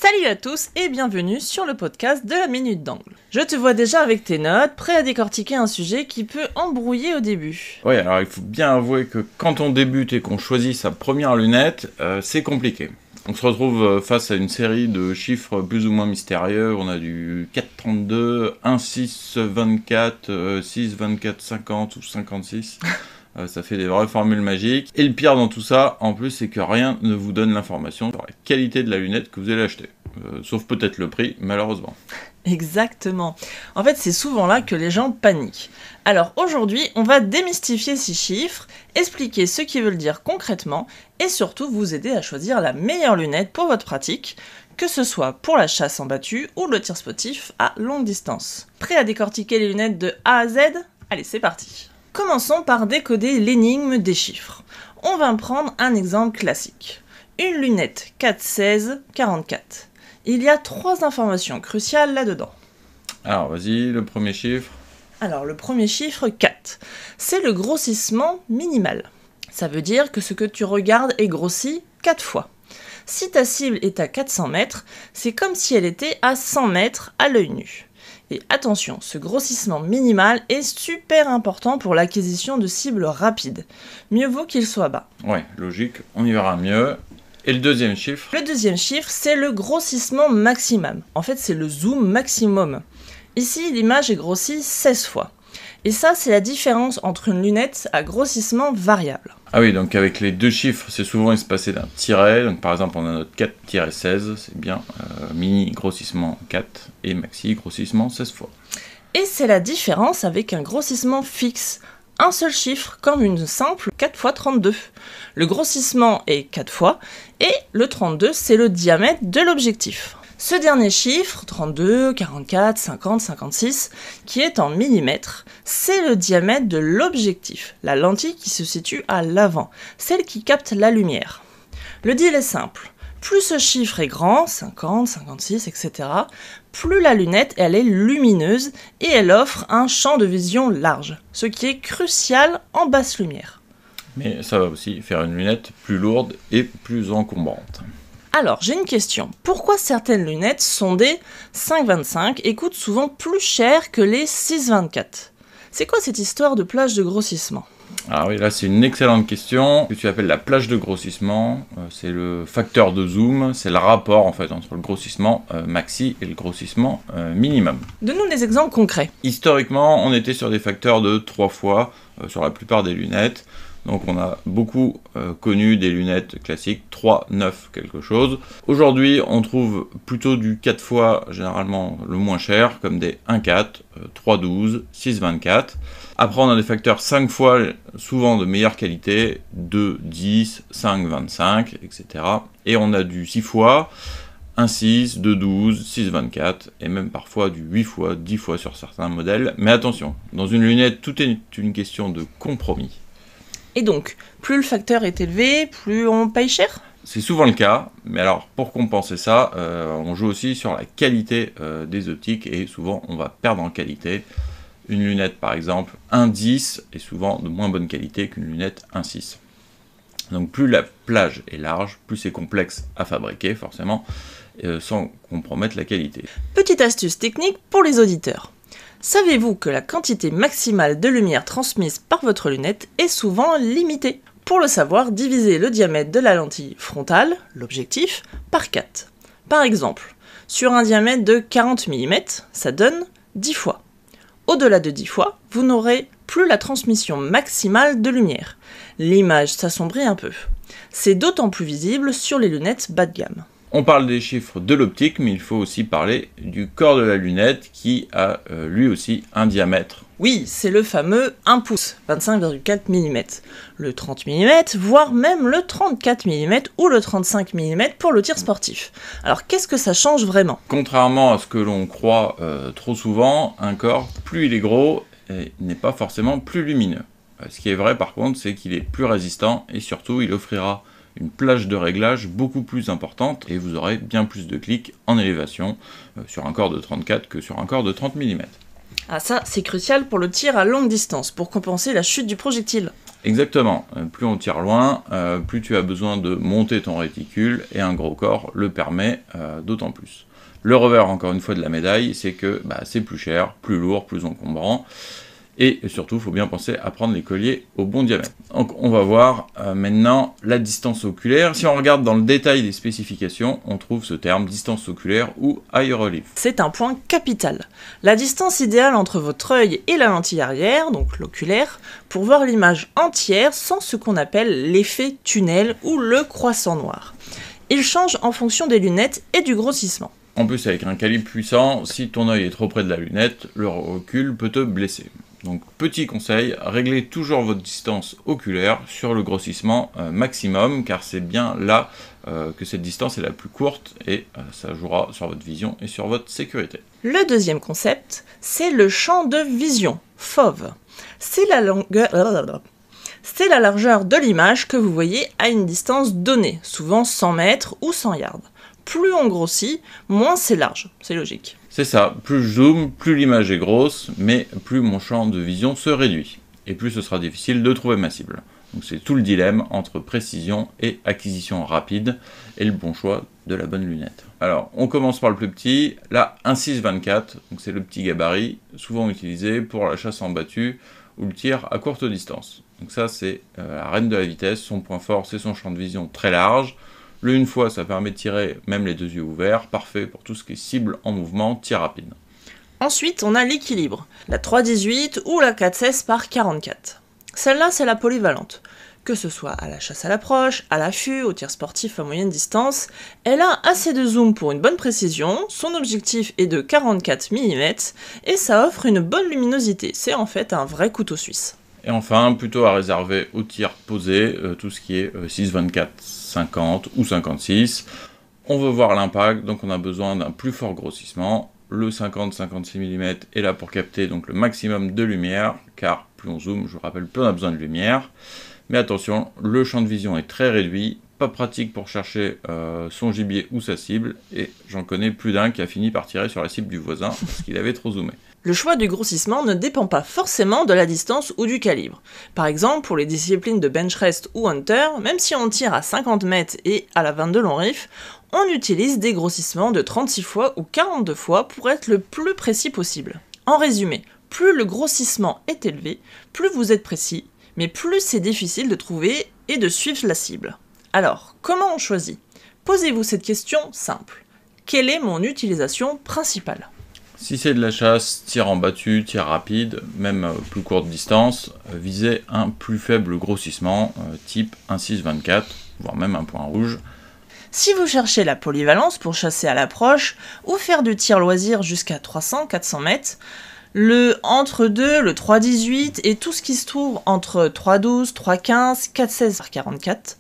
Salut à tous et bienvenue sur le podcast de la Minute d'Angle. Je te vois déjà avec tes notes, prêt à décortiquer un sujet qui peut embrouiller au début. Oui, alors il faut bien avouer que quand on débute et qu'on choisit sa première lunette, c'est compliqué. On se retrouve face à une série de chiffres plus ou moins mystérieux. On a du 4,32, 1,6, 24, 6, 24, 50 ou 56. Ça fait des vraies formules magiques. Et le pire dans tout ça, en plus, c'est que rien ne vous donne l'information sur la qualité de la lunette que vous allez acheter. Sauf peut-être le prix, malheureusement. Exactement. En fait, c'est souvent là que les gens paniquent. Alors aujourd'hui, on va démystifier ces chiffres, expliquer ce qu'ils veulent dire concrètement et surtout vous aider à choisir la meilleure lunette pour votre pratique, que ce soit pour la chasse en battue ou le tir sportif à longue distance. Prêt à décortiquer les lunettes de A à Z ? Allez, c'est parti. Commençons par décoder l'énigme des chiffres. On va prendre un exemple classique. Une lunette 4,16,44. Il y a 3 informations cruciales là-dedans. Alors, vas-y, le premier chiffre. Alors, le premier chiffre, 4. C'est le grossissement minimal. Ça veut dire que ce que tu regardes est grossi 4 fois. Si ta cible est à 400 mètres, c'est comme si elle était à 100 mètres à l'œil nu. Et attention, ce grossissement minimal est super important pour l'acquisition de cibles rapides. Mieux vaut qu'il soit bas. Ouais, logique, on y verra mieux. Et le deuxième chiffre ? Le deuxième chiffre, c'est le grossissement maximum. En fait, c'est le zoom maximum. Ici, l'image est grossie 16 fois. Et ça, c'est la différence entre une lunette à grossissement variable. Ah oui, donc avec les deux chiffres, c'est souvent espacé d'un tiret. Donc par exemple, on a notre 4-16, c'est bien. Mini grossissement 4 et maxi grossissement 16 fois. Et c'est la différence avec un grossissement fixe. Un seul chiffre, comme une simple 4 x 32. Le grossissement est 4 fois, et le 32, c'est le diamètre de l'objectif. Ce dernier chiffre, 32, 44, 50, 56, qui est en millimètres, c'est le diamètre de l'objectif, la lentille qui se situe à l'avant, celle qui capte la lumière. Le deal est simple. Plus ce chiffre est grand, 50, 56, etc., plus la lunette elle est lumineuse et elle offre un champ de vision large, ce qui est crucial en basse lumière. Mais ça va aussi faire une lunette plus lourde et plus encombrante. Alors, j'ai une question. Pourquoi certaines lunettes sont des 5,25 et coûtent souvent plus cher que les 6,24 ? C'est quoi cette histoire de plage de grossissement ? Alors oui, là c'est une excellente question, que tu appelles la plage de grossissement, c'est le facteur de zoom, c'est le rapport en fait entre le grossissement maxi et le grossissement minimum. Donne-nous des exemples concrets. Historiquement, on était sur des facteurs de 3 fois sur la plupart des lunettes, donc on a beaucoup connu des lunettes classiques 3, 9 quelque chose. Aujourd'hui, on trouve plutôt du 4 fois, généralement le moins cher, comme des 1,4, 3,12, 6,24. Après, on a des facteurs 5 fois, souvent de meilleure qualité, 2, 10, 5, 25, etc. Et on a du 6 fois, 1,6, 2,12, 6,24, et même parfois du 8 fois, 10 fois sur certains modèles. Mais attention, dans une lunette, tout est une question de compromis. Et donc, plus le facteur est élevé, plus on paye cher ? C'est souvent le cas, mais alors pour compenser ça, on joue aussi sur la qualité des optiques, et souvent on va perdre en qualité. Une lunette par exemple 1,10 est souvent de moins bonne qualité qu'une lunette 1,6. Donc plus la plage est large, plus c'est complexe à fabriquer forcément, sans compromettre la qualité. Petite astuce technique pour les auditeurs. Savez-vous que la quantité maximale de lumière transmise par votre lunette est souvent limitée ? Pour le savoir, divisez le diamètre de la lentille frontale, l'objectif, par 4. Par exemple, sur un diamètre de 40 mm, ça donne 10 fois. Au-delà de 10 fois, vous n'aurez plus la transmission maximale de lumière. L'image s'assombrit un peu. C'est d'autant plus visible sur les lunettes bas de gamme. On parle des chiffres de l'optique, mais il faut aussi parler du corps de la lunette qui a lui aussi un diamètre. Oui, c'est le fameux 1 pouce, 25,4 mm, le 30 mm, voire même le 34 mm ou le 35 mm pour le tir sportif. Alors qu'est-ce que ça change vraiment ? Contrairement à ce que l'on croit trop souvent, un corps, plus il est gros, n'est pas forcément plus lumineux. Ce qui est vrai par contre, c'est qu'il est plus résistant et surtout il offrira une plage de réglage beaucoup plus importante et vous aurez bien plus de clics en élévation sur un corps de 34 que sur un corps de 30 mm. Ah ça, c'est crucial pour le tir à longue distance, pour compenser la chute du projectile. Exactement, plus on tire loin, plus tu as besoin de monter ton réticule, et un gros corps le permet d'autant plus. Le revers, encore une fois, de la médaille, c'est que c'est plus cher, plus lourd, plus encombrant, et surtout, il faut bien penser à prendre les colliers au bon diamètre. Donc on va voir maintenant la distance oculaire. Si on regarde dans le détail des spécifications, on trouve ce terme distance oculaire ou eye relief. C'est un point capital. La distance idéale entre votre œil et la lentille arrière, donc l'oculaire, pour voir l'image entière sans ce qu'on appelle l'effet tunnel ou le croissant noir. Il change en fonction des lunettes et du grossissement. En plus, avec un calibre puissant, si ton œil est trop près de la lunette, le recul peut te blesser. Donc petit conseil, réglez toujours votre distance oculaire sur le grossissement maximum, car c'est bien là que cette distance est la plus courte, et ça jouera sur votre vision et sur votre sécurité. Le deuxième concept, c'est le champ de vision, FOV. C'est la largeur de l'image que vous voyez à une distance donnée, souvent 100 mètres ou 100 yards. Plus on grossit, moins c'est large, c'est logique. C'est ça, plus je zoome, plus l'image est grosse, mais plus mon champ de vision se réduit, et plus ce sera difficile de trouver ma cible. Donc c'est tout le dilemme entre précision et acquisition rapide, et le bon choix de la bonne lunette. Alors, on commence par le plus petit, la 1.6-24, donc c'est le petit gabarit, souvent utilisé pour la chasse en battue, ou le tir à courte distance. Donc ça c'est la reine de la vitesse, son point fort c'est son champ de vision très large. Le une fois, ça permet de tirer même les deux yeux ouverts, parfait pour tout ce qui est cible en mouvement, tir rapide. Ensuite, on a l'équilibre, la 3.18 ou la 4.16 par 44. Celle-là, c'est la polyvalente. Que ce soit à la chasse à l'approche, à l'affût, au tir sportif à moyenne distance, elle a assez de zoom pour une bonne précision, son objectif est de 44 mm, et ça offre une bonne luminosité, c'est en fait un vrai couteau suisse. Et enfin, plutôt à réserver au tir posé, tout ce qui est 6-24, 50 ou 56. On veut voir l'impact, donc on a besoin d'un plus fort grossissement. Le 50-56 mm est là pour capter donc le maximum de lumière, car plus on zoome, je vous rappelle, plus on a besoin de lumière. Mais attention, le champ de vision est très réduit, pas pratique pour chercher son gibier ou sa cible, et j'en connais plus d'un qui a fini par tirer sur la cible du voisin parce qu'il avait trop zoomé. Le choix du grossissement ne dépend pas forcément de la distance ou du calibre. Par exemple, pour les disciplines de bench rest ou hunter, même si on tire à 50 mètres et à la 22 long rifle, on utilise des grossissements de 36 fois ou 42 fois pour être le plus précis possible. En résumé, plus le grossissement est élevé, plus vous êtes précis, mais plus c'est difficile de trouver et de suivre la cible. Alors, comment on choisit? Posez-vous cette question simple. Quelle est mon utilisation principale? Si c'est de la chasse, tir en battue, tir rapide, même plus courte distance, visez un plus faible grossissement, type 1.6-24, voire même un point rouge. Si vous cherchez la polyvalence pour chasser à l'approche, ou faire du tir loisir jusqu'à 300-400 mètres, le entre-deux, le 3.18 et tout ce qui se trouve entre 3.12, 3.15, 4.16 par 44,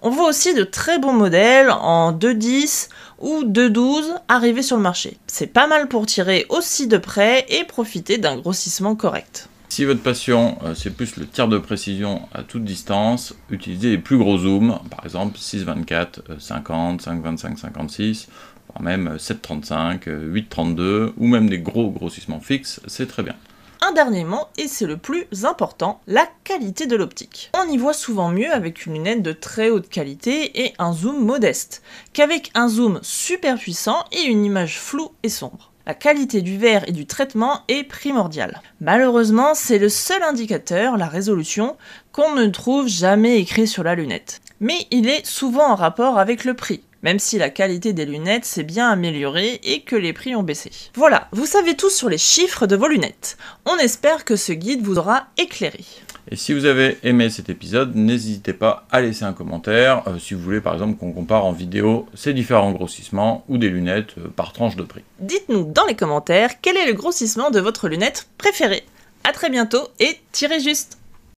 on voit aussi de très bons modèles en 2.10 ou 2.12 arriver sur le marché. C'est pas mal pour tirer aussi de près et profiter d'un grossissement correct. Si votre passion c'est plus le tir de précision à toute distance, utilisez les plus gros zooms, par exemple 6.24, 50, 5.25, 56, voire même 7.35, 8.32, ou même des gros grossissements fixes, c'est très bien. Un dernier mot, et c'est le plus important, la qualité de l'optique. On y voit souvent mieux avec une lunette de très haute qualité et un zoom modeste, qu'avec un zoom super puissant et une image floue et sombre. La qualité du verre et du traitement est primordiale. Malheureusement, c'est le seul indicateur, la résolution, qu'on ne trouve jamais écrit sur la lunette. Mais il est souvent en rapport avec le prix, même si la qualité des lunettes s'est bien améliorée et que les prix ont baissé. Voilà, vous savez tout sur les chiffres de vos lunettes. On espère que ce guide vous aura éclairé. Et si vous avez aimé cet épisode, n'hésitez pas à laisser un commentaire, si vous voulez par exemple qu'on compare en vidéo ces différents grossissements ou des lunettes par tranche de prix. Dites-nous dans les commentaires quel est le grossissement de votre lunette préférée. A très bientôt et tirez juste!